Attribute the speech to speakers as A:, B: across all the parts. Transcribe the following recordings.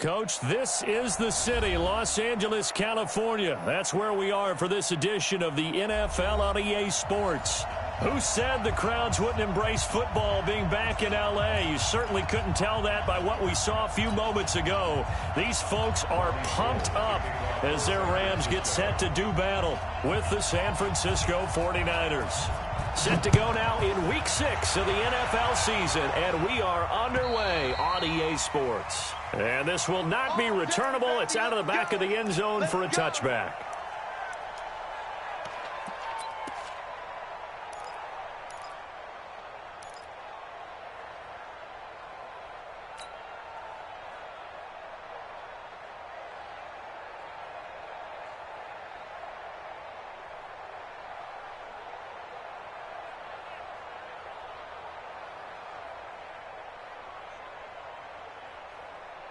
A: Coach, this is the city, Los Angeles, California. That's where we are for this edition of the NFL on EA Sports. Who said the crowds wouldn't embrace football being back in L.A.? You certainly couldn't tell that by what we saw a few moments ago. These folks are pumped up as their Rams get set to do battle with the San Francisco 49ers. Set to go now in Week 6 of the NFL season, and we are underway on EA Sports. And this will not be returnable. It's out of the back of the end zone for a touchback.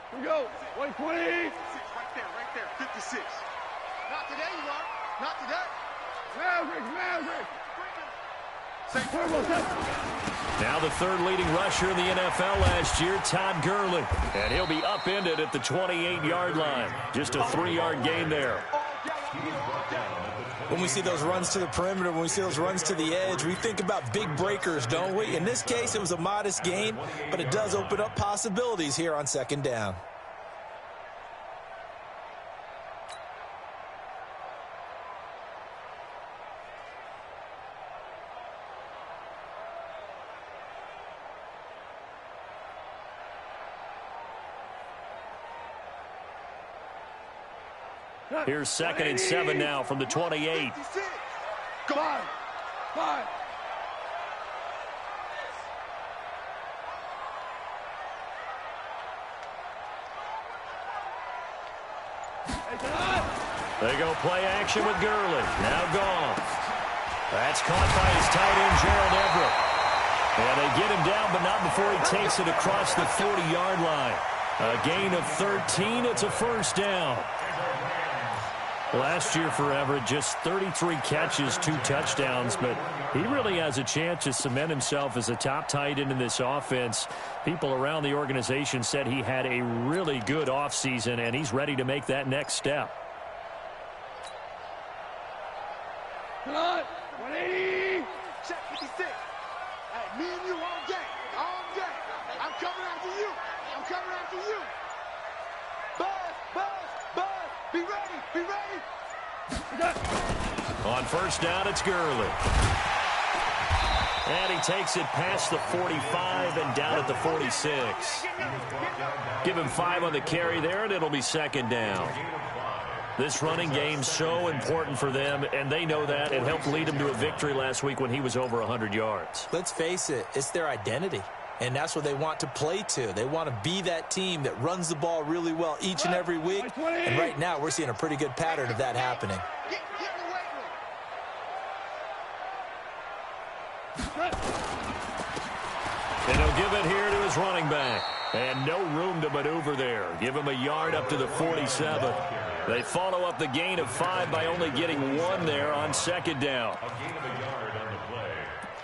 B: Here we go. 120. Right there. 56. Not today, you are. Not today. Maverick.
A: Now the third leading rusher in the NFL last year, Todd Gurley. And he'll be upended at the 28-yard line. Just a 3-yard gain there.
C: When we see those runs to the perimeter, when we see those runs to the edge, we think about big breakers, don't we? In this case, it was a modest gain, but it does open up possibilities here on second down.
A: Here's 2nd and 7 now from the 28.
B: Come on. 5.
A: They go play action with Gurley. Now gone. That's caught by his tight end, Gerald Everett. And they get him down, but not before he takes it across the 40-yard line. A gain of 13. It's a first down. Last year for Everett, just 33 catches, 2 touchdowns, but he really has a chance to cement himself as a top tight end in this offense. People around the organization said he had a really good offseason, and he's ready to make that next step.
B: Come on. 180. Check 56. Hey, me and you all day. All day. I'm coming after you. Buzz. Be ready.
A: On first down, it's Gurley. And he takes it past the 45 and down at the 46. Give him 5 on the carry there, and it'll be second down. This running game's so important for them, and they know that. It helped lead them to a victory last week when he was over 100 yards.
C: Let's face it, it's their identity. And that's what they want to play to. They want to be that team that runs the ball really well each and every week. And right now, we're seeing a pretty good pattern of that happening.
A: And he'll give it here to his running back. And no room to maneuver there. Give him a yard up to the 47. They follow up the gain of 5 by only getting 1 there on second down.
D: A gain of a yard on the play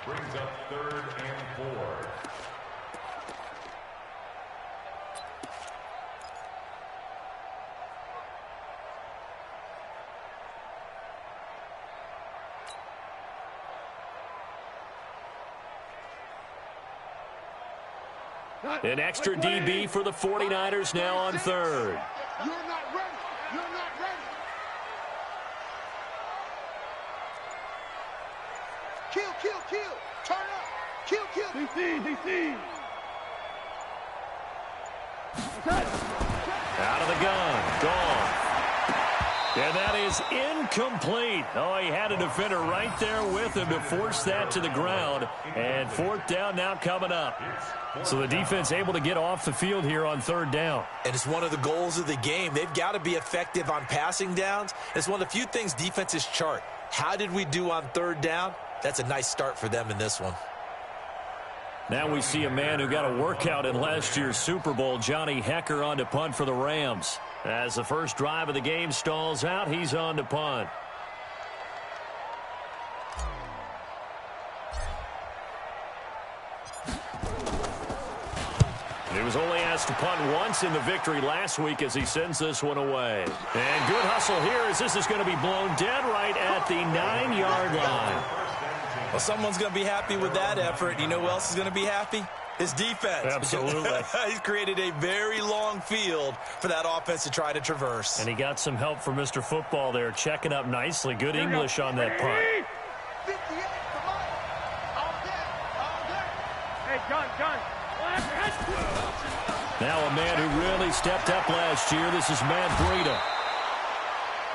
D: brings up 3rd and 4.
A: An extra DB for the 49ers now on 3rd.
B: You're not ready. Kill. Turn up. Kill. DC.
A: Out of the gun. Gone. And that is incomplete. Oh, he had a defender right there with him to force that to the ground. And 4th down now coming up. So the defense able to get off the field here on 3rd down.
C: And it's one of the goals of the game. They've got to be effective on passing downs. It's one of the few things defenses chart. How did we do on 3rd down? That's a nice start for them in this one.
A: Now we see a man who got a workout in last year's Super Bowl, Johnny Hecker, on to punt for the Rams. As the first drive of the game stalls out, he's on to punt. New was only asked to punt once in the victory last week as he sends this one away. And good hustle here as this is going to be blown dead right at the 9-yard line.
C: Well, someone's going to be happy with that effort. You know who else is going to be happy? His defense.
A: Absolutely.
C: He's created a very long field for that offense to try to traverse.
A: And he got some help from Mr. Football there, checking up nicely. Good English on that punt.
B: 58, come on. All day, all day. Hey, gun.
A: Now a man who really stepped up last year. This is Matt Breida.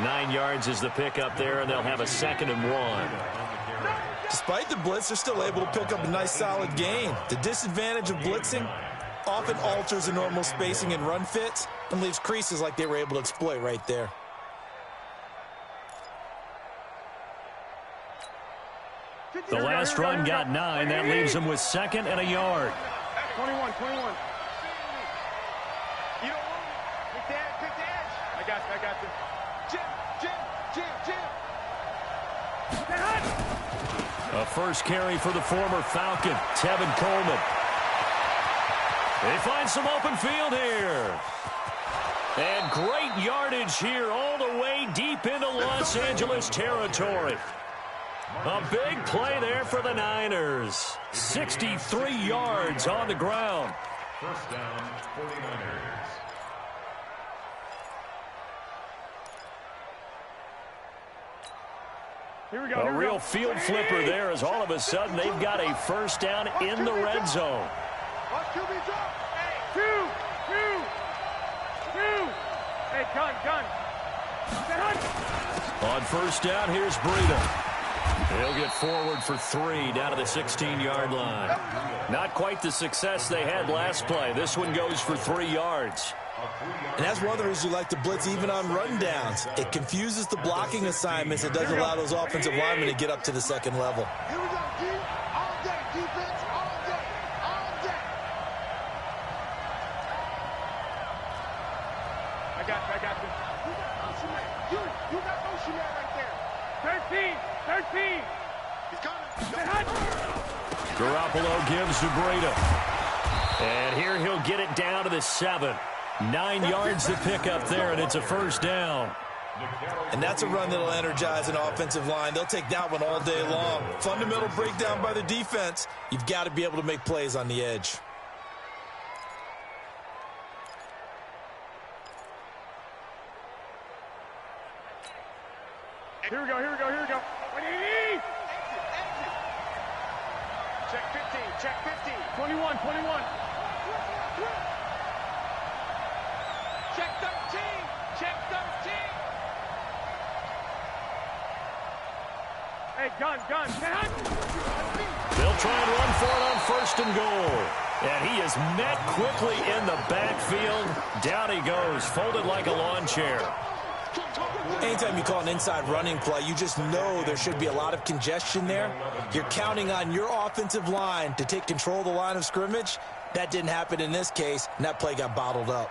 A: 9 yards is the pickup there, and they'll have a 2nd and 1.
C: Despite the blitz, they're still able to pick up a nice, solid gain. The disadvantage of blitzing often alters the normal spacing and run fits and leaves creases like they were able to exploit right there.
A: The last run got 9. That leaves them with 2nd and a yard.
B: 21. You don't want it. Pick the edge. I got you. Jim.
A: A first carry for the former Falcon, Tevin Coleman. They find some open field here. And great yardage here all the way deep into Los Angeles territory. A big play there for the Niners. 63 yards on the ground.
D: First down, 49ers.
B: Here we go.
A: A real field flipper there as all of a sudden they've got a first down in the red zone.
B: Watch QB drop. Two. Hey, gun.
A: On first down, here's Breida. He'll get forward for 3 down to the 16-yard line. Not quite the success they had last play. This one goes for 3 yards.
C: And that's one of the reasons you like to blitz even on rundowns. It confuses the blocking assignments. It doesn't allow those offensive linemen to get up to the second level.
B: Here we go, D. All day, defense, all day. I got you. You got motion man right there. 13. He's coming.
A: Garoppolo gives to Breida. And here he'll get it down to the 7. 9 yards to pick up there, and it's a first down.
C: And that's a run that'll energize an offensive line. They'll take that one all day long. Fundamental breakdown by the defense. You've got to be able to make plays on the edge.
B: Here we go. What do you need? Exit. Check 15. 21. Check 13. Hey, gun.
A: They'll try and run for it on 1st and goal. And he is met quickly in the backfield. Down he goes, folded like a lawn chair.
C: Anytime you call an inside running play, you just know there should be a lot of congestion there. You're counting on your offensive line to take control of the line of scrimmage. That didn't happen in this case, and that play got bottled up.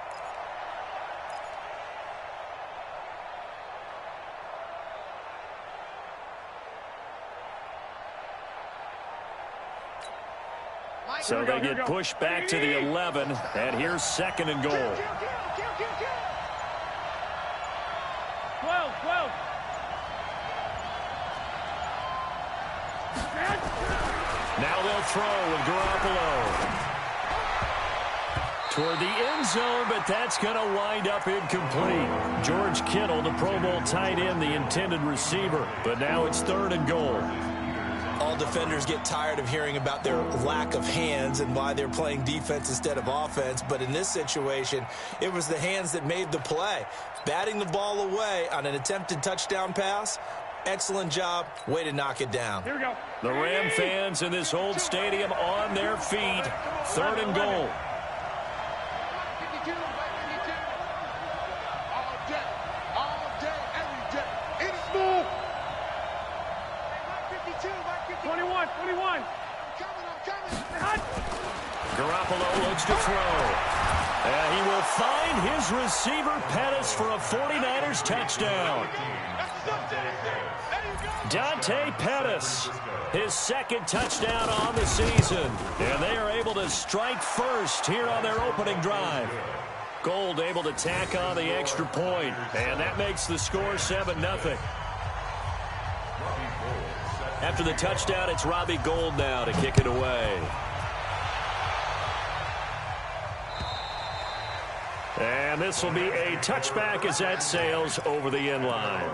A: So they get pushed back to the 11, and here's 2nd and goal.
B: 12.
A: Now they'll throw with Garoppolo. Toward the end zone, but that's going to wind up incomplete. George Kittle, the Pro Bowl tight end, the intended receiver. But now it's 3rd and goal.
C: All defenders get tired of hearing about their lack of hands and why they're playing defense instead of offense. But in this situation, it was the hands that made the play. Batting the ball away on an attempted touchdown pass. Excellent job. Way to knock it down.
B: Here we go.
A: The Ram fans in this old stadium on their feet. 3rd and goal.
B: 52. All day, every day. It is move. 21. I'm coming.
A: Garoppolo looks to throw. And he will find his receiver, Pettis, for a 49ers touchdown. Dante Pettis, his second touchdown on the season. And they are able to strike first here on their opening drive. Gold able to tack on the extra point, and that makes the score 7-0. After the touchdown, it's Robbie Gould now to kick it away. And this will be a touchback as that sails over the end line.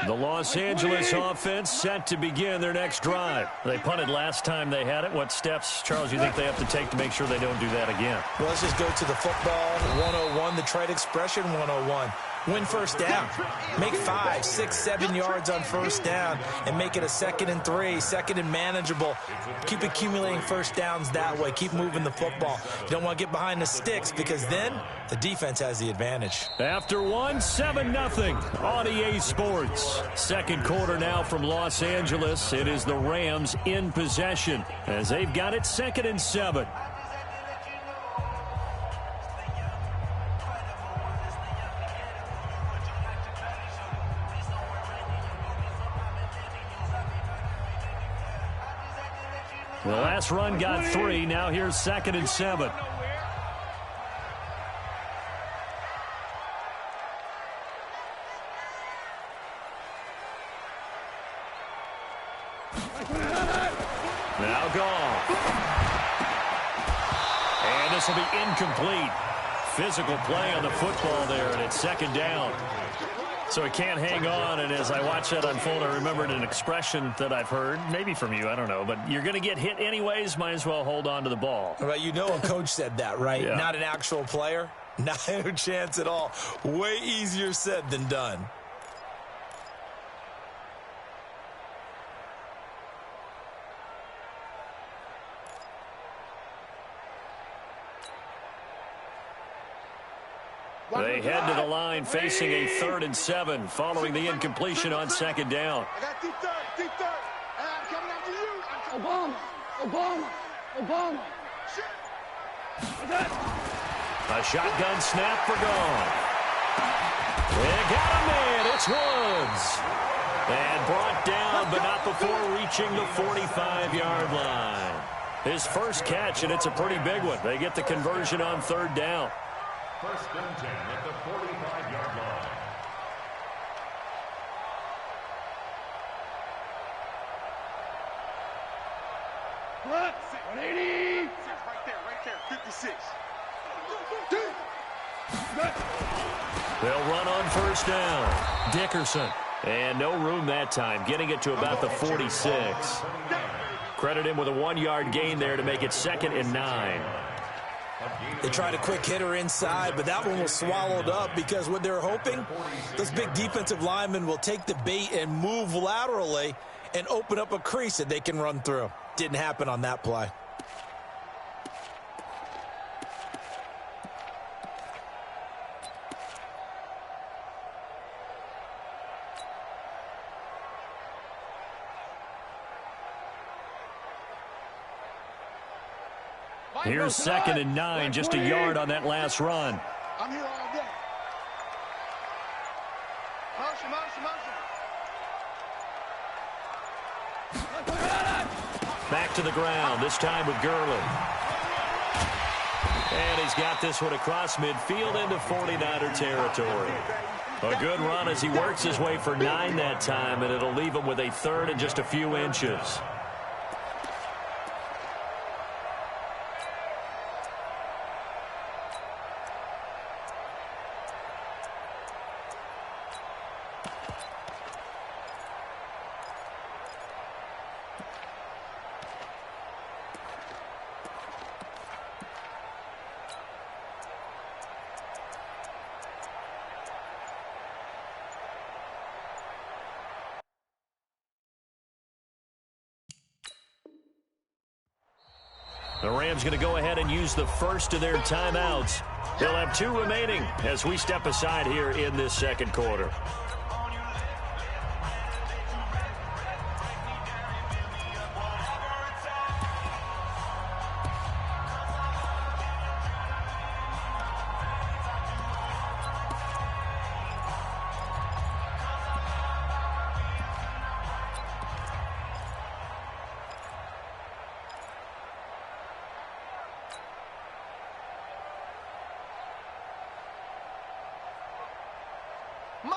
A: The Los Angeles offense set to begin their next drive. They punted last time they had it. What steps, Charles, you think they have to take to make sure they don't do that again?
C: Well, let's just go to the football 101, the trade expression 101. Win first down. Make 5, 6, 7 yards on first down and make it a 2nd and 3, 2nd and manageable. Keep accumulating first downs that way. Keep moving the football. You don't want to get behind the sticks because then the defense has the advantage.
A: After 7-0 on EA Sports. Second quarter now from Los Angeles. It is the Rams in possession as they've got it 2nd and 7. The last run got 3. Now here's 2nd and 7. Now gone. And this will be incomplete. Physical play on the football there, and it's 2nd down. So it can't hang on, and as I watch that unfold, I remembered an expression that I've heard, maybe from you, I don't know, but you're going to get hit anyways, might as well hold on to the ball.
C: Well, you know a coach said that, right?
A: Yeah.
C: Not an actual player. Not a chance at all. Way easier said than done.
A: They head to the line facing a 3rd and 7 following the incompletion on 2nd down.
B: I got deep third. And I'm coming after you. Obama.
A: A shotgun snap for gone. They got a man. It's Woods. And brought down, but not before reaching the 45-yard line. His first catch, and it's a pretty big one. They get the conversion on 3rd down.
D: 1st and 10 at the 45-yard line.
B: What? 180. Right there. 56.
A: They'll run on 1st down. Dickerson. And no room that time, getting it to about the 46. Credit him with a 1-yard gain there to make it 2nd and 9.
C: They tried a quick hitter inside, but that one was swallowed up because what they're hoping, those big defensive linemen will take the bait and move laterally and open up a crease that they can run through. Didn't happen on that play.
A: Here's 2nd and 9, just a yard on that last run.
B: I'm here all day. Motion.
A: Back to the ground, this time with Gurley. And he's got this one across midfield into 49er territory. A good run as he works his way for 9 that time, and it'll leave him with a 3rd and just a few inches. The Rams going to go ahead and use the first of their timeouts. They'll have 2 remaining as we step aside here in this second quarter.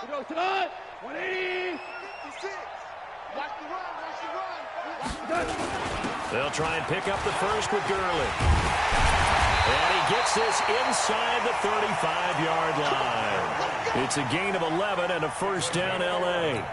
B: Go, Todd! 180! 56! Watch the run, watch the run!
A: They'll try and pick up the first with Gurley. And he gets this inside the 35-yard line. It's a gain of 11 and a first down, L.A.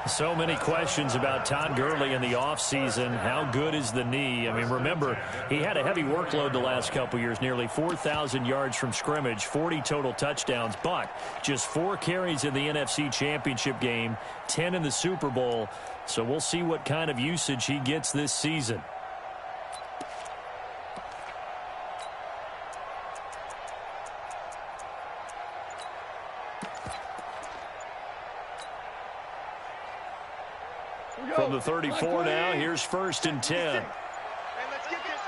A: So many questions about Todd Gurley in the offseason. How good is the knee? I mean, remember, he had a heavy workload the last couple years, nearly 4,000 yards from scrimmage, 40 total touchdowns, but just 4 carries in the NFC Championship game, 10 in the Super Bowl. So we'll see what kind of usage he gets this season. From the 34 now, here's 1st and 10.
B: Hey, let's get this.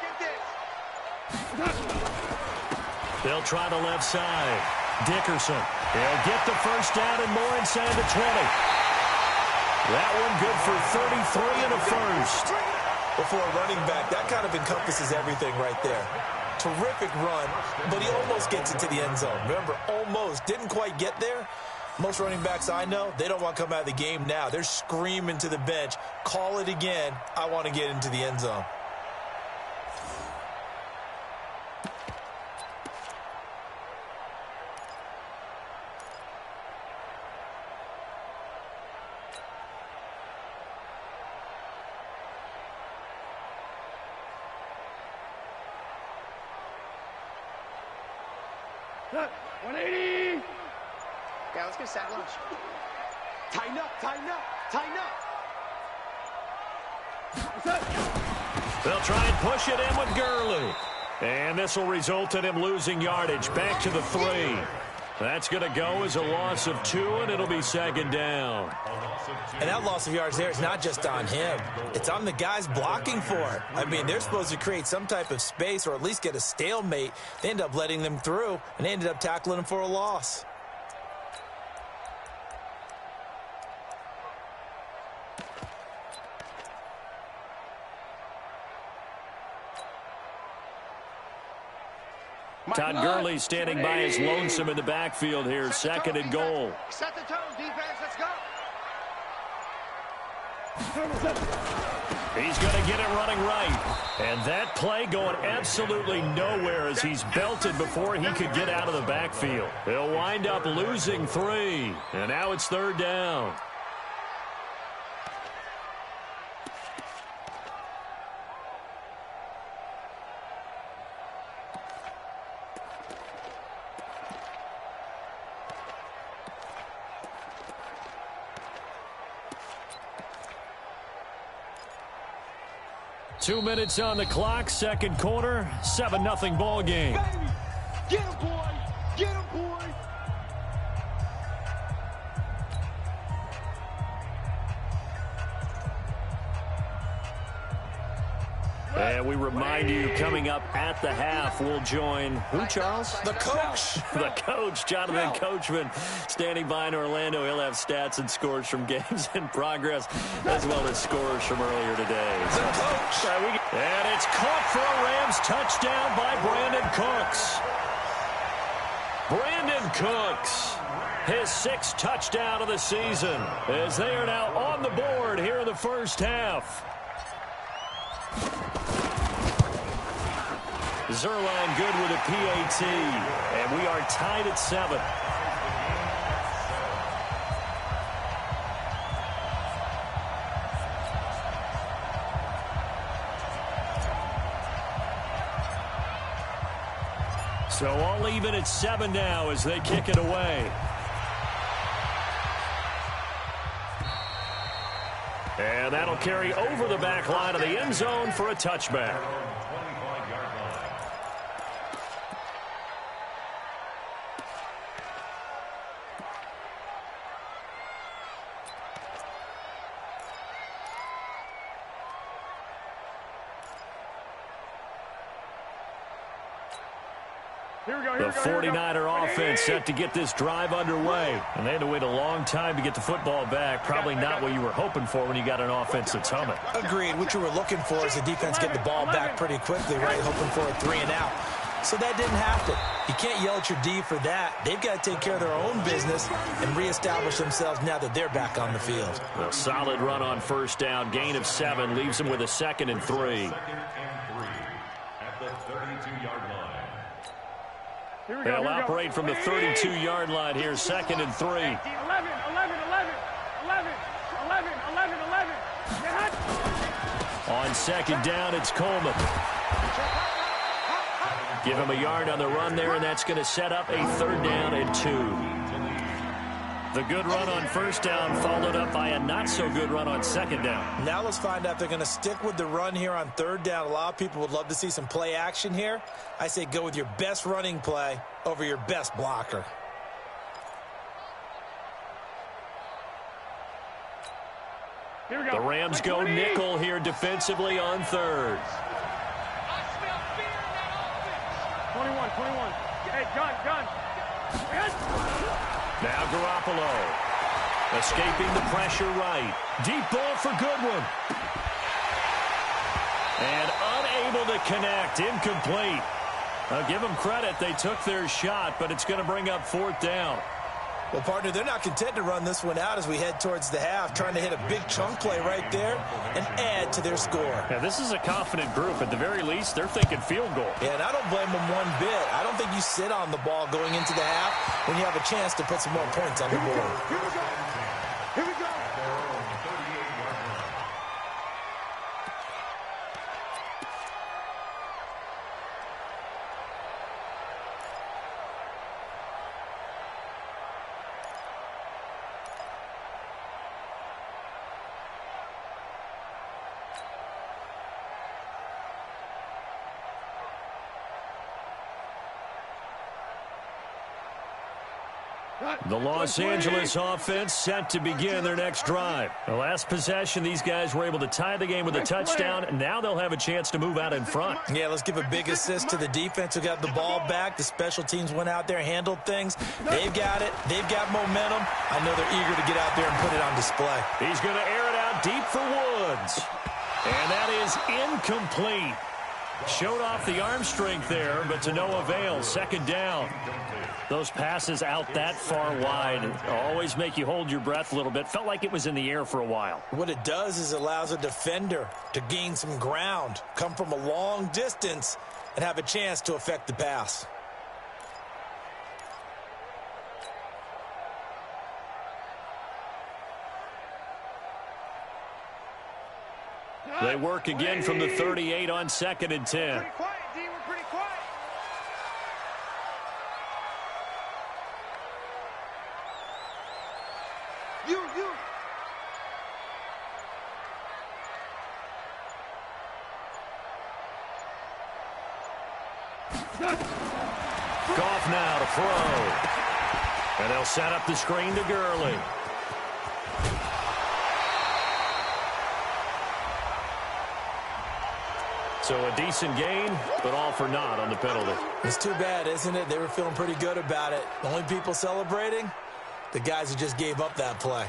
A: They'll try the left side. Dickerson. He'll get the first down and more inside the 20. That one good for 33 and a first.
C: Before a running back, that kind of encompasses everything right there. Terrific run, but he almost gets into the end zone. Remember, almost. Didn't quite get there. Most running backs I know, they don't want to come out of the game now. They're screaming to the bench, call it again. I want to get into the end zone.
B: Look, 180!
E: Yeah, let's get a sack lunch.
B: Tighten up, tighten up, tighten up.
A: They'll try and push it in with Gurley. And this will result in him losing yardage back to the 3. That's going to go as a loss of 2, and it'll be 2nd down.
C: And that loss of yards there is not just on him. It's on the guys blocking for it. I mean, they're supposed to create some type of space or at least get a stalemate. They end up letting them through, and they ended up tackling him for a loss.
A: Todd Gurley standing by his lonesome in the backfield here, 2nd and goal.
B: Set the tone, defense, let's go.
A: He's going to get it running right. And that play going absolutely nowhere as he's belted before he could get out of the backfield. He'll wind up losing 3. And now it's 3rd down. Two minutes on the clock, second quarter, 7-0 ball game.
B: Get him, boy! Get him, boy!
A: And we remind you, coming up at the half, we'll join who, Charles?
C: The coach.
A: The coach, Jonathan Coachman, standing by in Orlando. He'll have stats and scores from games in progress, as well as scores from earlier today.
C: The coach.
A: And it's caught for a Rams touchdown by Brandon Cooks. Brandon Cooks, his 6th touchdown of the season, as they are now on the board here in the first half. Zerline good with a PAT, and we are tied at 7. So all even at 7 now as they kick it away. And that'll carry over the back line of the end zone for a touchback. The 49er offense set to get this drive underway. And they had to wait a long time to get the football back. Probably not what you were hoping for when you got an offense that's humming.
C: Agreed. What you were looking for is the defense getting the ball back pretty quickly, right? Hoping for a 3 and out. So that didn't happen. You can't yell at your D for that. They've got to take care of their own business and reestablish themselves now that they're back on the field.
A: A solid run on first down. Gain of 7 leaves them with a 2nd and 3.
D: At the 32-yard line.
A: They'll operate from the 32-yard line here, 2nd and 3.
B: 11.
A: On second down, it's Coleman. Give him a yard on the run there, and that's going to set up a 3rd down and 2. The good run on first down followed up by a not-so-good run on second down.
C: Now let's find out if they're going to stick with the run here on 3rd down. A lot of people would love to see some play action here. I say go with your best running play over your best blocker.
A: The Rams go nickel here defensively on 3rd.
B: 21. Hey, gun.
A: Now Garoppolo. Escaping the pressure right. Deep ball for Goodwin. And unable to connect. Incomplete. I'll give them credit. They took their shot, but it's going to bring up 4th down.
C: Well, partner, they're not content to run this one out as we head towards the half, trying to hit a big chunk play right there and add to their score.
A: Yeah, this is a confident group. At the very least, they're thinking field goal.
C: Yeah, and I don't blame them one bit. I don't think you sit on the ball going into the half when you have a chance to put some more points on the board.
B: Here we go.
A: The Los Angeles offense set to begin their next drive. The last possession, these guys were able to tie the game with a touchdown, and now they'll have a chance to move out in front.
C: Yeah, let's give a big assist to the defense who got the ball back. The special teams went out there, handled things. They've got it. They've got momentum. I know they're eager to get out there and put it on display.
A: He's going to air it out deep for Woods. And that is incomplete. Showed off the arm strength there, but to no avail. 2nd down. Those passes out that far wide always make you hold your breath a little bit. Felt like it was in the air for a while.
C: What it does is it allows a defender to gain some ground, come from a long distance, and have a chance to affect the pass.
A: They work again from the 38 on 2nd and 10.
B: Pretty quiet, D. We're pretty quiet. You.
A: Goff now to throw. And they'll set up the screen to Gurley. So a decent gain, but all for naught on the penalty.
C: It's too bad, isn't it? They were feeling pretty good about it. The only people celebrating, the guys who just gave up that play.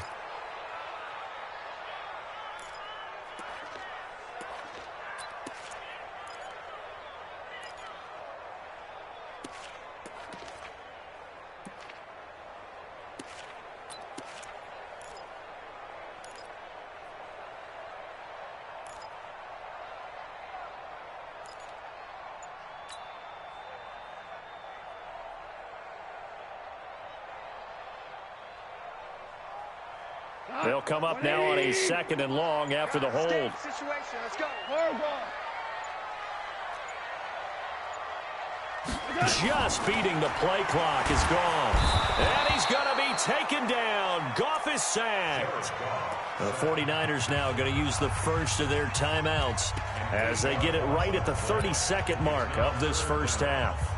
A: They'll come up now on a 2nd and long after the hold.
B: Situation. Let's go. More ball.
A: Just beating the play clock is gone. And he's going to be taken down. Goff is sacked. The 49ers now going to use the first of their timeouts as they get it right at the 32nd mark of this first half.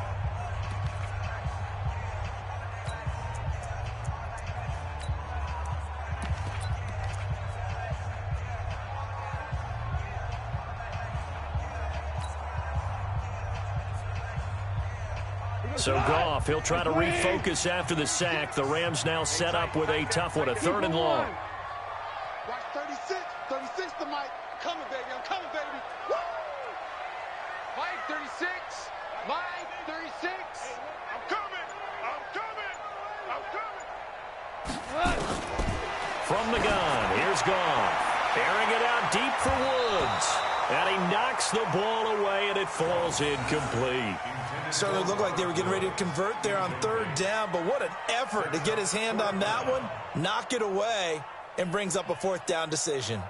A: So Goff, he'll try to refocus after the sack. The Rams now set up with a tough one, a 3rd and long.
B: Watch 36. 36 to Mike. Coming, baby. I'm coming, baby. Woo! Mike, 36. Mike, 36. I'm coming. I'm coming. I'm coming.
A: From the gun, here's Goff. Airing it out deep for Woods. And he knocks the ball away, and it falls incomplete.
C: Certainly looked like they were getting ready to convert there on 3rd down, but what an effort to get his hand on that one, knock it away, and brings up a 4th down decision.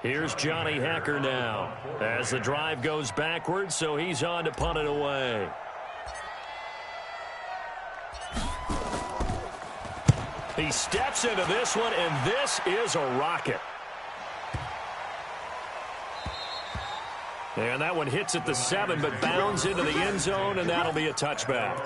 A: Here's Johnny Hacker now as the drive goes backwards, so he's on to punt it away. He steps into this one, and this is a rocket. And that one hits at the 7, but bounds into the end zone, and that'll be a touchback.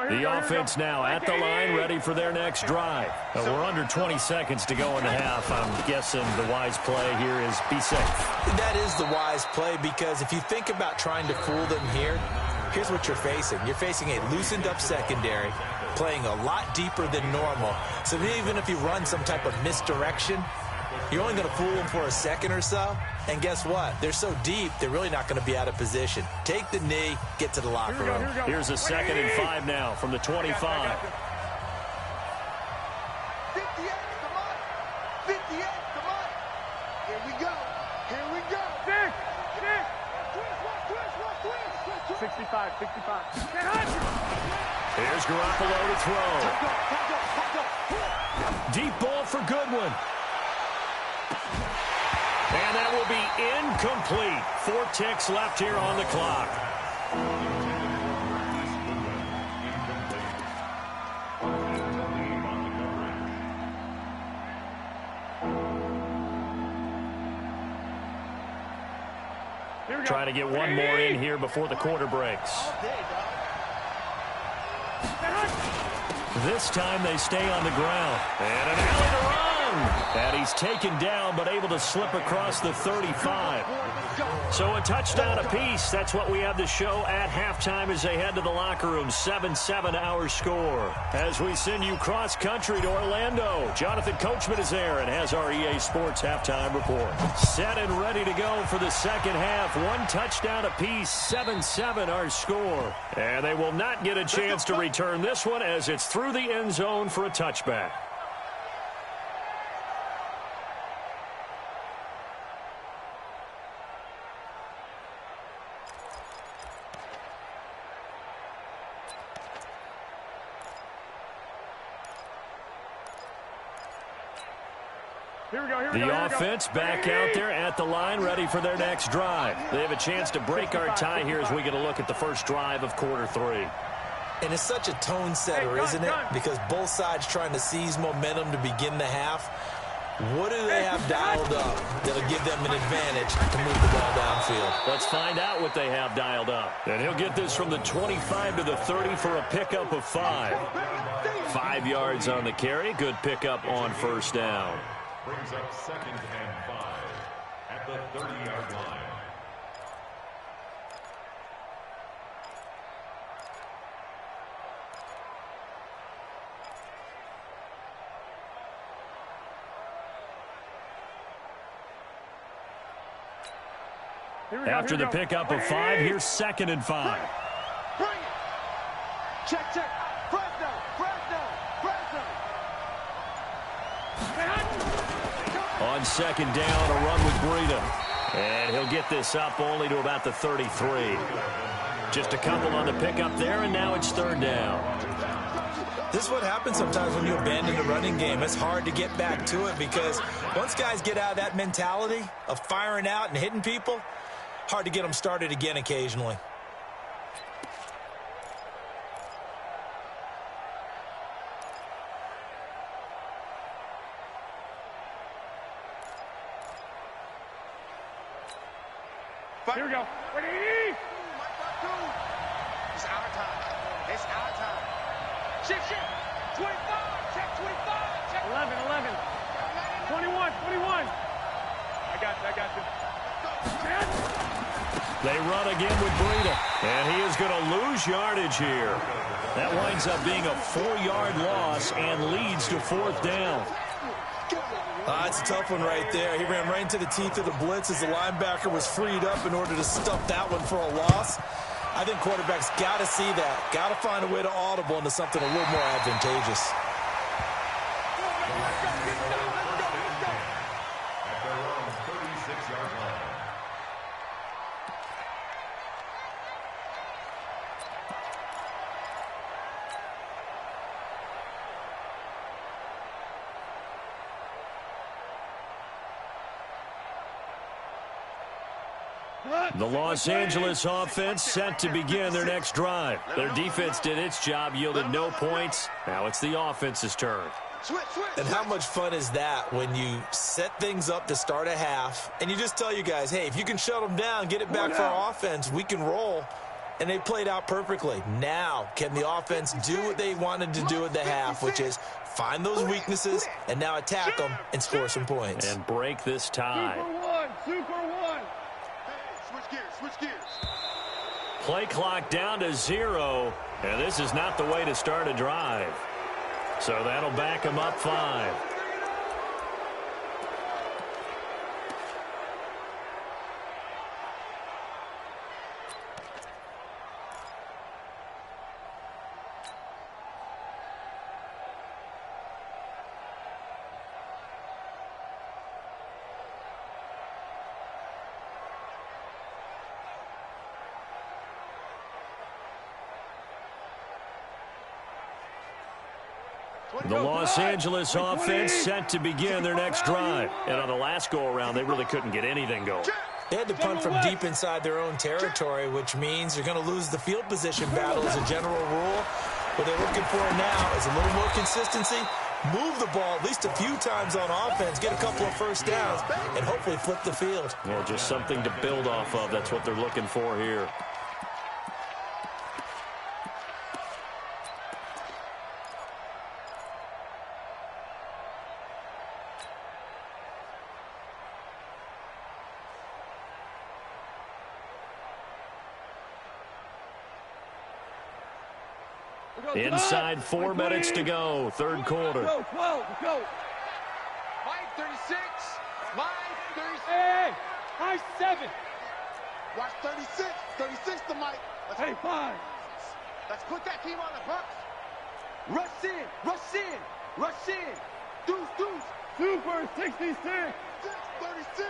A: The offense now at the line, ready for their next drive. We're under 20 seconds to go in the half. I'm guessing the wise play here is be safe.
C: That is the wise play, because if you think about trying to fool them here, here's what you're facing. You're facing a loosened up secondary, playing a lot deeper than normal. So even if you run some type of misdirection, you're only going to fool them for a second or so. And guess what? They're so deep, they're really not going to be out of position. Take the knee, get to the locker room.
A: Here's a 2nd and 5 now from the 25.
B: 58, come on. 58, come on. Here we go. Here we go. 65, 65.
A: Here's Garoppolo to throw. Deep ball for Goodwin. And that will be incomplete. 4 ticks left here on the clock. Try to get one more in here before the quarter breaks. This time they stay on the ground. And an alley to run. And he's taken down, but able to slip across the 35. So a touchdown apiece. That's what we have to show at halftime as they head to the locker room. 7-7 our score. As we send you cross-country to Orlando, Jonathan Coachman is there and has our EA Sports halftime report. Set and ready to go for the second half. 1 touchdown apiece, 7-7 our score. And they will not get a chance to return this one as it's through the end zone for a touchback. The offense back out there at the line, ready for their next drive. They have a chance to break our tie here as we get a look at the first drive of quarter 3.
C: And it's such a tone setter, isn't it? Because both sides trying to seize momentum to begin the half. What do they have dialed up that'll give them an advantage to move the ball downfield?
A: Let's find out what they have dialed up. And he'll get this from the 25 to the 30 for a pickup of 5. 5 yards on the carry. Good pickup on first down.
D: Brings up 2nd and 5 at the 30-yard line.
A: After the pickup of 5, here's 2nd and 5.
B: Bring it. Check, check. Fresno, Fresno, Fresno.
A: On 2nd down, a run with Breida. And he'll get this up only to about the 33. Just a couple on the pickup there, and now it's 3rd down.
C: This is what happens sometimes when you abandon the running game. It's hard to get back to it because once guys get out of that mentality of firing out and hitting people, hard to get them started again occasionally.
B: Here we go. Ready?
E: It's our time. It's our time.
B: Shift. 25. Check 25. Check 11. 21. I got you.
A: They run again with Breida, and he is going to lose yardage here. That winds up being a 4-yard loss and leads to 4th down.
C: It's a tough one right there. He ran right into the teeth of the blitz as the linebacker was freed up in order to stuff that one for a loss. I think quarterbacks got to see that. Got to find a way to audible into something a little more advantageous.
D: At their own 36-yard line.
A: The Los Angeles offense set to begin their next drive. Their defense did its job, yielded no points. Now it's the offense's turn.
C: And how much fun is that when you set things up to start a half and you just tell you guys, hey, if you can shut them down, get it back for our offense, we can roll. And they played out perfectly. Now, can the offense do what they wanted to do at the half, which is find those weaknesses and now attack them and score some points.
A: And break this tie.
B: Super one.
E: Switch gears.
A: Play clock down to 0, and this is not the way to start a drive. So that'll back them up 5. The Los Angeles offense set to begin their next drive. And on the last go-around, they really couldn't get anything going.
C: They had to punt from deep inside their own territory, which means they're going to lose the field position battle as a general rule. What they're looking for now is a little more consistency, move the ball at least a few times on offense, get a couple of first downs, and hopefully flip the field.
A: Well, just something to build off of. That's what they're looking for here. Inside 4 minutes to go, third quarter.
B: Go.
E: Mike 36.
B: Hey, high 7.
E: Watch 36. 36 to Mike.
B: Hey, 5.
E: Let's put that team on the books.
B: Rush in. Deuce. Super 66.
E: 36.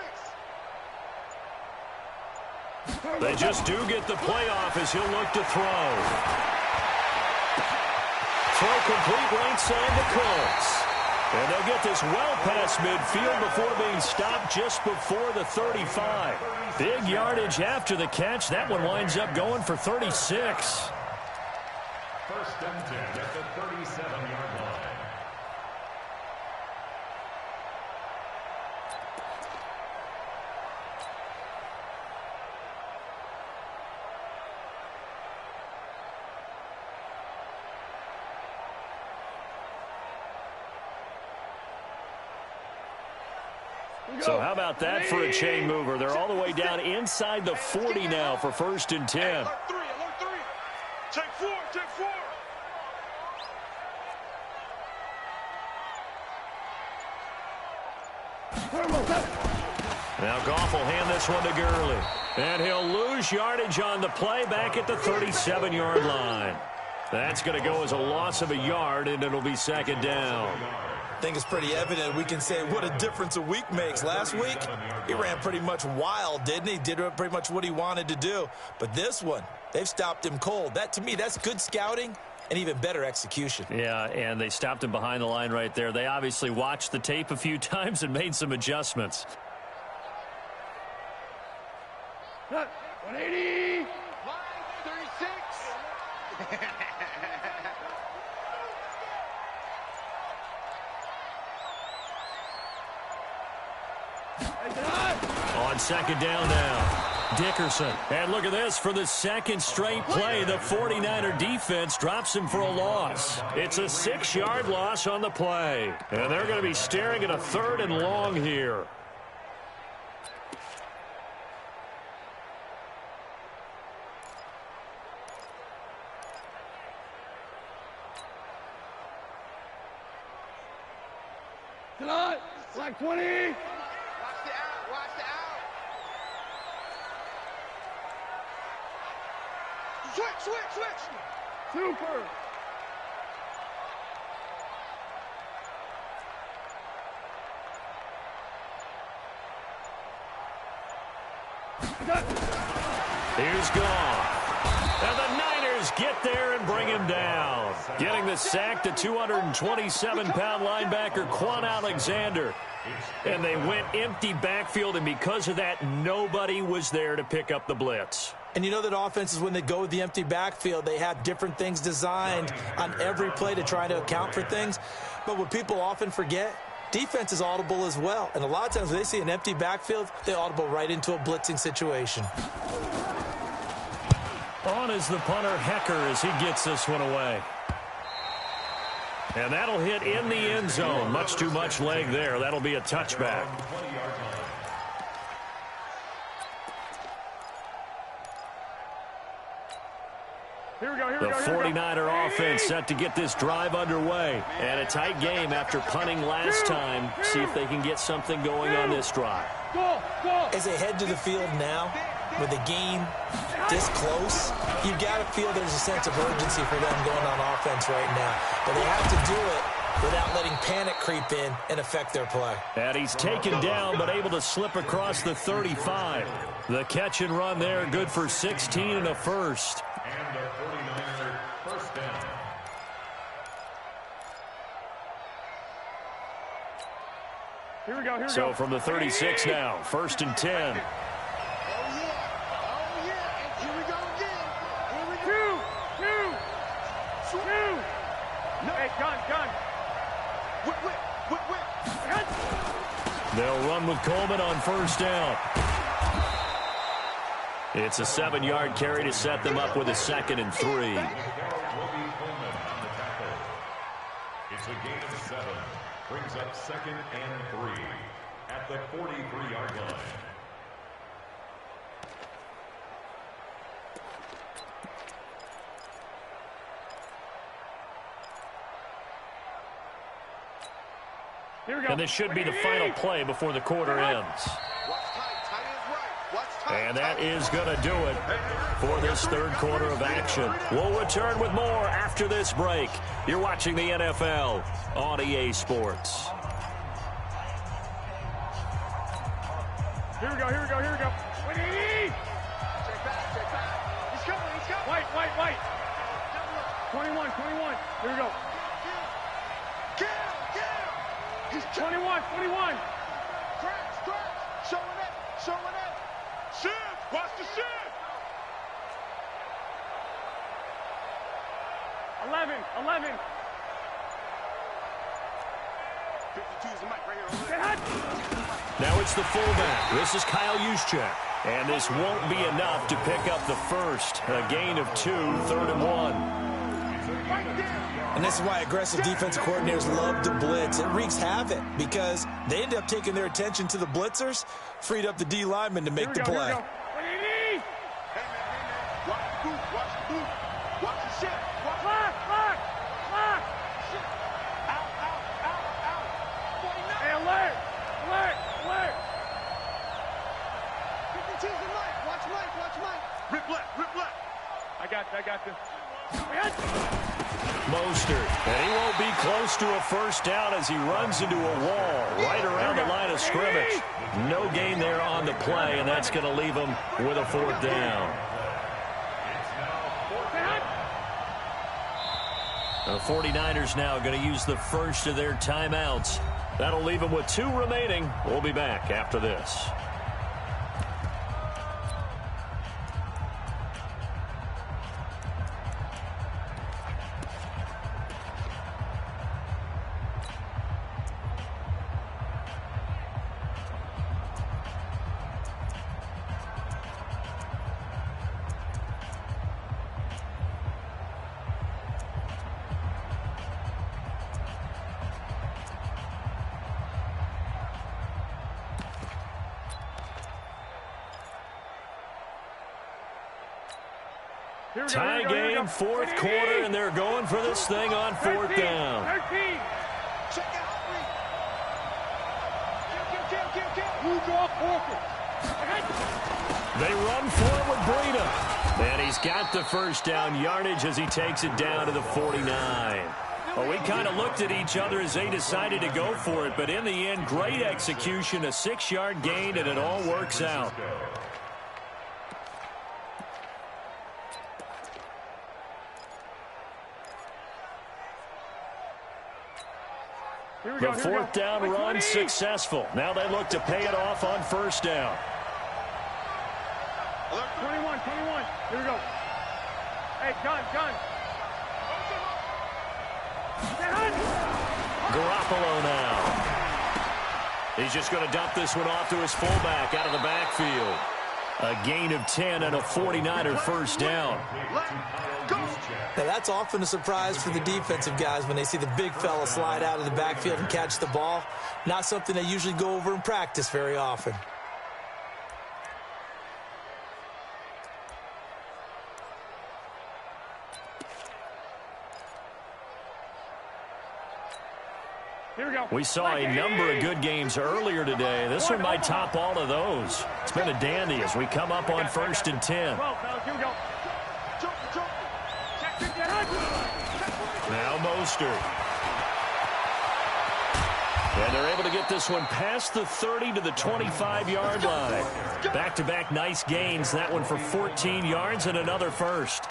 A: They just do get the playoff as he'll look to throw. Throw complete right side to Colts. And they'll get this well past midfield before being stopped just before the 35. Big yardage after the catch. That one winds up going for 36.
D: First and 10 at the 37-yard line.
A: So how about that for a chain mover? They're all the way down inside the 40 now for first and 10.
B: Alert 3. Check 4.
A: Now Goff will hand this one to Gurley. And he'll lose yardage on the play back at the 37-yard line. That's going to go as a loss of a yard, and it'll be second down.
C: I think it's pretty evident. We can say what a difference a week makes. Last week, he ran pretty much wild, didn't he? Did pretty much what he wanted to do. But this one, they've stopped him cold. That, to me, that's good scouting and even better execution.
A: Yeah, and they stopped him behind the line right there. They obviously watched the tape a few times and made some adjustments.
B: 180.
E: Line 36.
A: On second down now. Dickerson. And look at this. For the second straight play, the 49er defense drops him for a loss. It's a 6-yard loss on the play. And they're going to be staring at a 3rd and long here.
B: Tonight, like 20.
E: Watch the out. Watch the out. Switch.
B: Super.
A: Here's gone. And the Niners get there and bring him down. Getting the sack to 227-pound linebacker Quan Alexander. And they went empty backfield, and because of that, nobody was there to pick up the blitz.
C: And you know that offenses, when they go with the empty backfield, they have different things designed on every play to try to account for things. But what people often forget, defense is audible as well. And a lot of times when they see an empty backfield, they audible right into a blitzing situation.
A: On is the punter, Hecker, as he gets this one away. And that'll hit in the end zone. Much too much leg there. That'll be a touchback. The 49er offense set to get this drive underway. And a tight game after punting last time. See if they can get something going on this drive.
C: As they head to the field now, with the game this close, you've got to feel there's a sense of urgency for them going on offense right now. But they have to do it without letting panic creep in and affect their play.
A: And he's taken down but able to slip across the 35. The catch and run there, good for 16 and a first.
D: And the 49er first down.
B: Here we go.
A: So from the 36 now, 1st and 10.
B: Gun. Whip.
A: They'll run with Coleman on 1st down. It's a 7-yard carry to set them up with a 2nd and 3.
D: It's a gain of 7. Brings up 2nd and 3 at the 43-yard line.
A: And this should be the final play before the quarter ends. And that is going to do it for this 3rd quarter of action. We'll return with more after this break. You're watching the NFL on EA Sports.
B: Here we go. Check back. He's coming. White. 21. Here we go. He's 21.
E: Scratch. Showing it. Shift. Watch the shift.
B: 11.
E: 52's the mic right here.
A: Now it's the fullback. This is Kyle Juszczyk. And this won't be enough to pick up the first. A gain of 2, 3rd and 1.
C: And this is why aggressive defensive coordinators love to blitz. It wreaks havoc because they end up taking their attention to the blitzers, freed up the D lineman to make the play.
E: Hey, man. Watch the boot. Watch the shit.
B: Lock. Out. Hey, alert. 52's the mic. Watch Mike.
E: Rip left.
B: I got this.
A: Mostert, and he won't be close to a 1st down as he runs into a wall right around the line of scrimmage. No gain there on the play, and that's going to leave him with a 4th down. The 49ers now going to use the first of their timeouts. That'll leave them with 2 remaining. We'll be back after this. Tie game, fourth quarter, and they're going for this thing on fourth down.
B: 13. Check it out. Kill.
A: They run for it with Breida. And he's got the first down yardage as he takes it down to the 49. Well, we kind of looked at each other as they decided to go for it, but in the end, great execution, a 6-yard gain, and it all works out. The fourth down run successful. Now they look to pay it off on first down.
B: 21. Here we go. Hey, gun.
A: Garoppolo now. He's just going to dump this one off to his fullback out of the backfield. A gain of 10 and a 49er first down.
C: Now that's often a surprise for the defensive guys when they see the big fella slide out of the backfield and catch the ball. Not something they usually go over in practice very often.
A: We saw a number of good games earlier today. This one might top all of those. It's been a dandy as we come up on first and 10. Now Mostert. And they're able to get this one past the 30 to the 25-yard line. Back-to-back nice gains. That one for 14 yards and another first.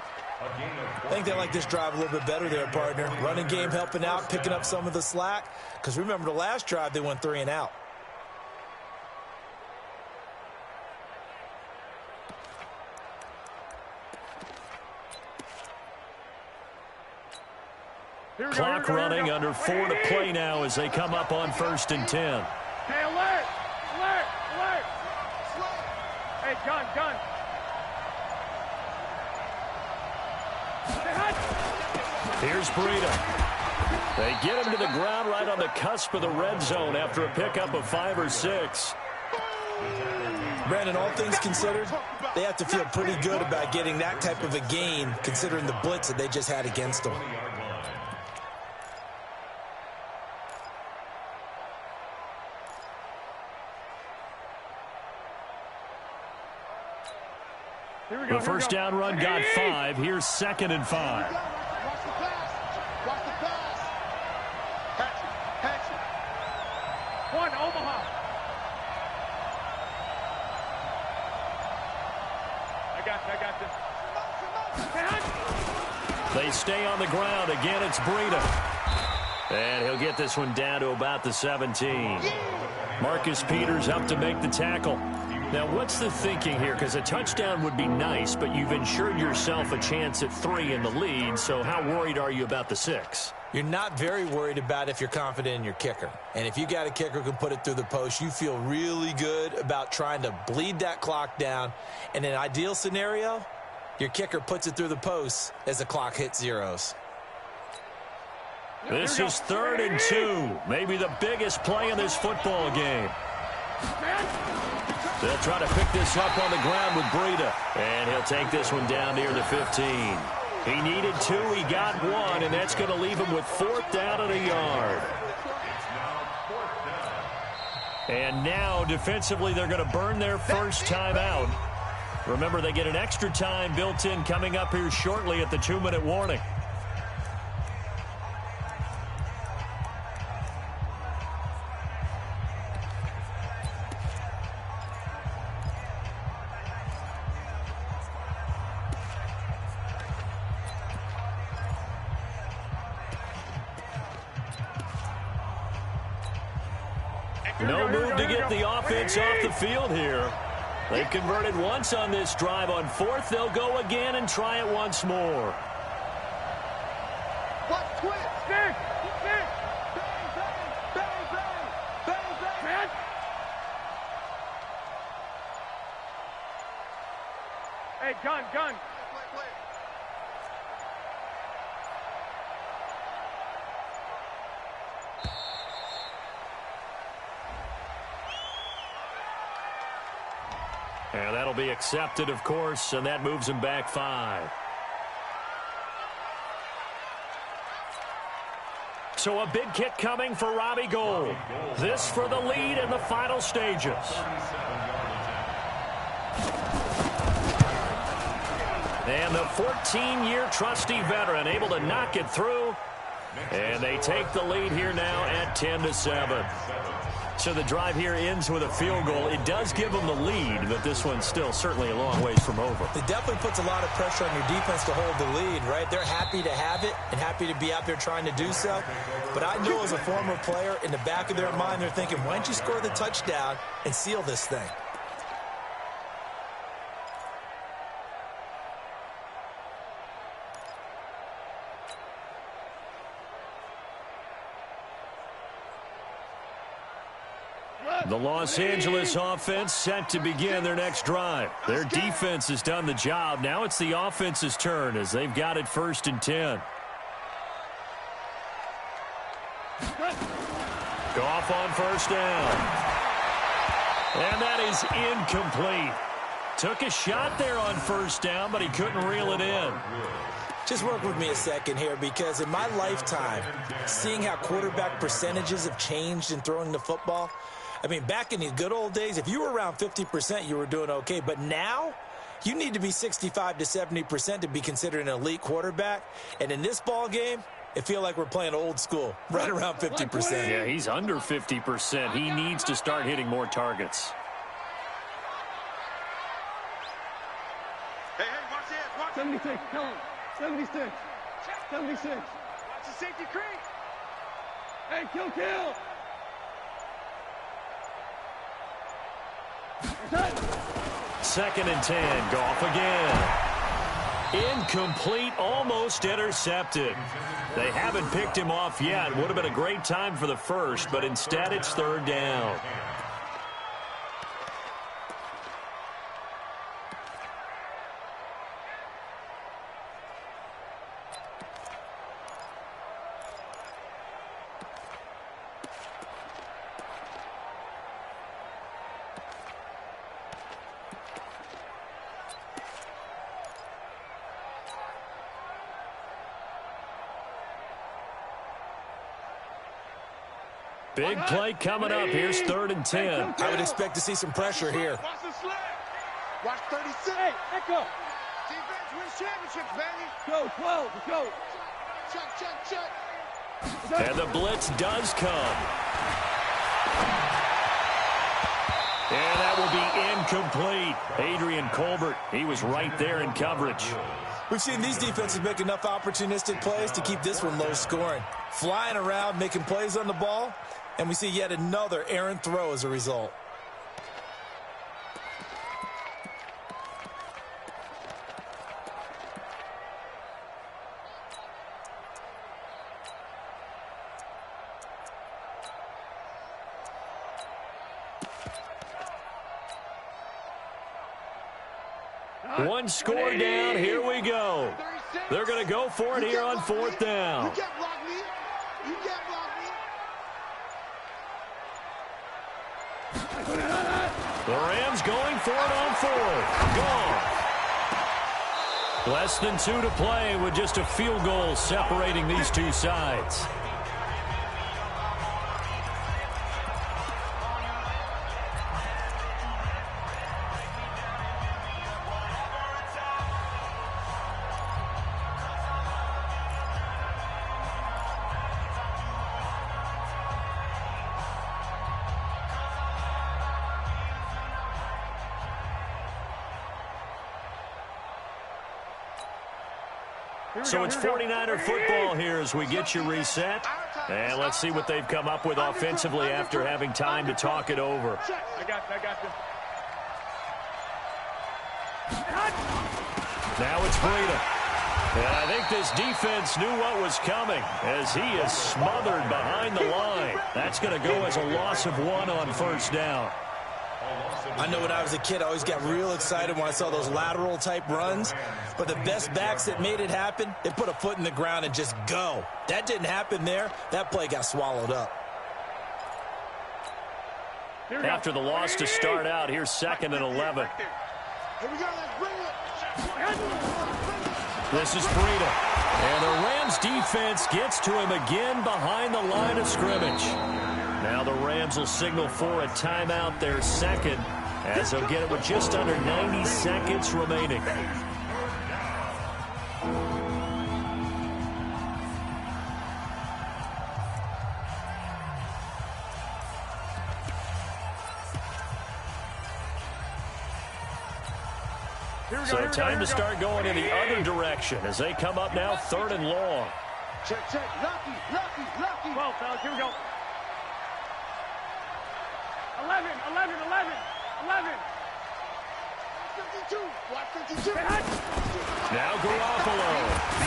C: I think they like this drive a little bit better there, partner. Running game helping out, picking up some of the slack. Because remember the last drive, they went 3 and out.
A: Clock running, under 4 to play now as they come up on first and 10.
B: Hey, alert! Hey, gun.
A: Here's Breida. They get him to the ground right on the cusp of the red zone after a pickup of 5 or 6.
C: Brandon, all things considered, they have to feel pretty good about getting that type of a gain considering the blitz that they just had against them.
A: The first down run got 5. Here's second and 5.
E: Watch the pass. Hatch it.
B: 1, Omaha. I got this.
A: They stay on the ground. Again, it's Breida. And he'll get this one down to about the 17. Marcus Peters up to make the tackle. Now, what's the thinking here? Because a touchdown would be nice, but you've ensured yourself a chance at 3 in the lead, so how worried are you about the 6?
C: You're not very worried about if you're confident in your kicker. And if you got a kicker who can put it through the post, you feel really good about trying to bleed that clock down. In an ideal scenario, your kicker puts it through the post as the clock hits zeros.
A: This is 3rd and 2. Maybe the biggest play in this football game. They'll try to pick this up on the ground with Breida. And he'll take this one down near the 15. He needed 2. He got 1. And that's going to leave him with 4th down and a yard. And now, defensively, they're going to burn their first time out. Remember, they get an extra time built in coming up here shortly at the 2-minute warning. No move to get the offense off the field here. They've converted once on this drive. On 4th, they'll go again and try it once more.
E: Watch twist.
B: Stick.
E: Bang.
B: Hey, gun.
E: Play.
A: And that'll be accepted, of course, and that moves him back 5. So a big kick coming for Robbie Gould. This for the lead in the final stages. And the 14-year trusty veteran able to knock it through. And they take the lead here now at 10-7. So the drive here ends with a field goal. It does give them the lead, but this one's still certainly a long ways from over.
C: It definitely puts a lot of pressure on your defense to hold the lead, right? They're happy to have it and happy to be out there trying to do so. But I know as a former player, in the back of their mind, they're thinking, why don't you score the touchdown and seal this thing?
A: The Los Angeles offense set to begin their next drive. Their defense has done the job. Now it's the offense's turn as they've got it 1st and 10. Goff on 1st down. And that is incomplete. Took a shot there on 1st down, but he couldn't reel it in.
C: Just work with me a second here, because in my lifetime, seeing how quarterback percentages have changed in throwing the football, I mean, back in the good old days, if you were around 50%, you were doing okay. But now, you need to be 65 to 70% to be considered an elite quarterback. And in this ball game, it feels like we're playing old school, right around 50%.
A: Yeah, he's under 50%. He needs to start hitting more targets.
E: Hey, watch it, watch it.
B: 76, tell him. 76. 76.
E: Watch the safety creep.
B: Hey, kill.
A: 2nd and 10. Goff again. Incomplete, almost intercepted. They haven't picked him off yet. Would have been a great time for the first, but instead it's 3rd down. Big play coming up. Here's 3rd and 10.
C: I would expect to see some pressure here.
E: Watch the slant. Watch 36.
B: Hey, echo.
E: Defense wins championships, baby.
B: Go, 12, let's go.
E: Check.
A: And the blitz does come. And that will be incomplete. Adrian Colbert, he was right there in coverage.
C: We've seen these defenses make enough opportunistic plays to keep this one low scoring. Flying around, making plays on the ball, and we see yet another errant throw as a result.
A: One score down. Here we go. They're going to go for it here on 4th down.
E: You can't block me. You can't block me.
A: The Rams going for it on 4th. Gone. Less than 2 to play with just a field goal separating these two sides. So it's 49er football here as we get you reset. And let's see what they've come up with offensively after having time to talk it over.
E: I got this.
A: Now it's Breida. And I think this defense knew what was coming as he is smothered behind the line. That's going to go as a loss of 1 on 1st down.
C: I know when I was a kid, I always got real excited when I saw those lateral-type runs. But the best backs that made it happen, they put a foot in the ground and just go. That didn't happen there. That play got swallowed up.
A: After the loss to start out, here's 2nd and 11.
E: Here we go. Let's bring it.
A: This is Breida. And the Rams defense gets to him again behind the line of scrimmage. Now the Rams will signal for a timeout, their second, as they'll get it with just under 90 seconds remaining. So time to start going in the other direction as they come up now 3rd and long.
E: Check. Lucky.
B: 12, fellas. Here we go. 11.
E: 52. Watch 52.
A: Now Garoppolo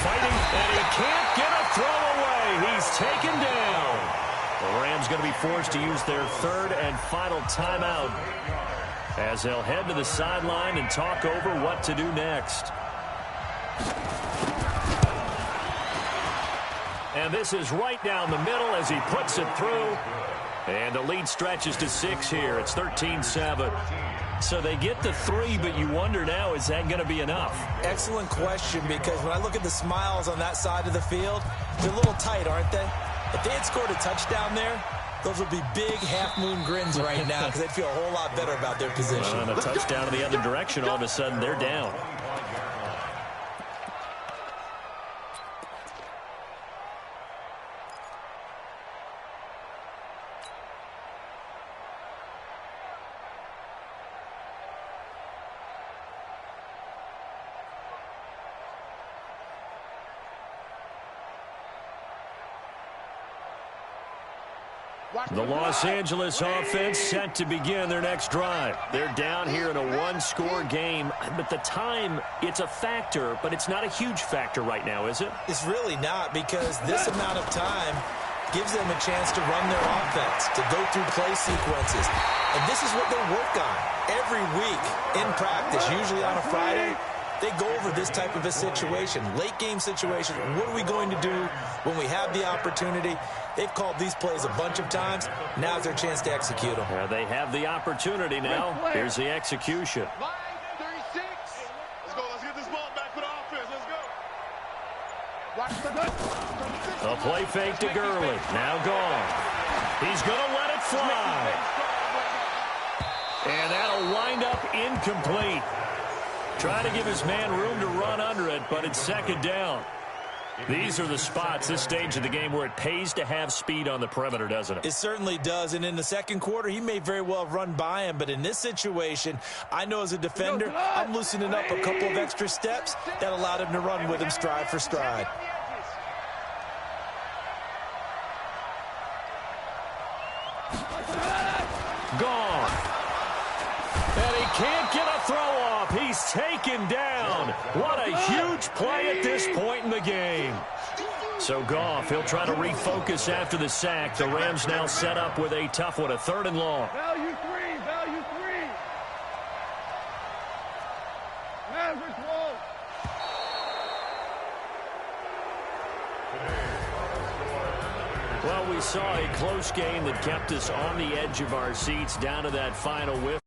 A: fighting, and he can't get a throw away. He's taken down. The Rams going to be forced to use their 3rd and final timeout as they'll head to the sideline and talk over what to do next. And this is right down the middle as he puts it through. And the lead stretches to 6 here. It's 13-7. So they get the 3, but you wonder now, is that going to be enough?
C: Excellent question, because when I look at the smiles on that side of the field, they're a little tight, aren't they? If they had scored a touchdown there, those would be big half-moon grins right now because they'd feel a whole lot better about their position.
A: And a touchdown in the other direction, all of a sudden they're down. The Los Angeles offense set to begin their next drive. They're down here in a one-score game, but the time, it's a factor, but it's not a huge factor right now, is it?
C: It's really not, because this amount of time gives them a chance to run their offense, to go through play sequences. And this is what they work on every week in practice, usually on a Friday. They go over this type of a situation, late-game situation. What are we going to do when we have the opportunity? They've called these plays a bunch of times. Now's their chance to execute them.
A: Yeah, they have the opportunity now. Here's the execution.
E: 36. Let's go. Let's get this ball back for the offense. Let's go.
A: A play fake to Gurley. Now gone. He's going to let it fly. And that'll wind up incomplete. Trying to give his man room to run under it, but it's 2nd down. These are the spots, this stage of the game, where it pays to have speed on the perimeter, doesn't it?
C: It certainly does, and in the second quarter, he may very well have run by him, but in this situation, I know as a defender, I'm loosening up a couple of extra steps that allowed him to run with him stride for stride.
A: Gone. And he can't get a throw off. He's taken down. What a huge play at this point in the game. So Goff, he'll try to refocus after the sack. The Rams now set up with a tough one, a 3rd and long.
B: Value 3. Mavericks roll.
A: Well, we saw a close game that kept us on the edge of our seats down to that final whiff.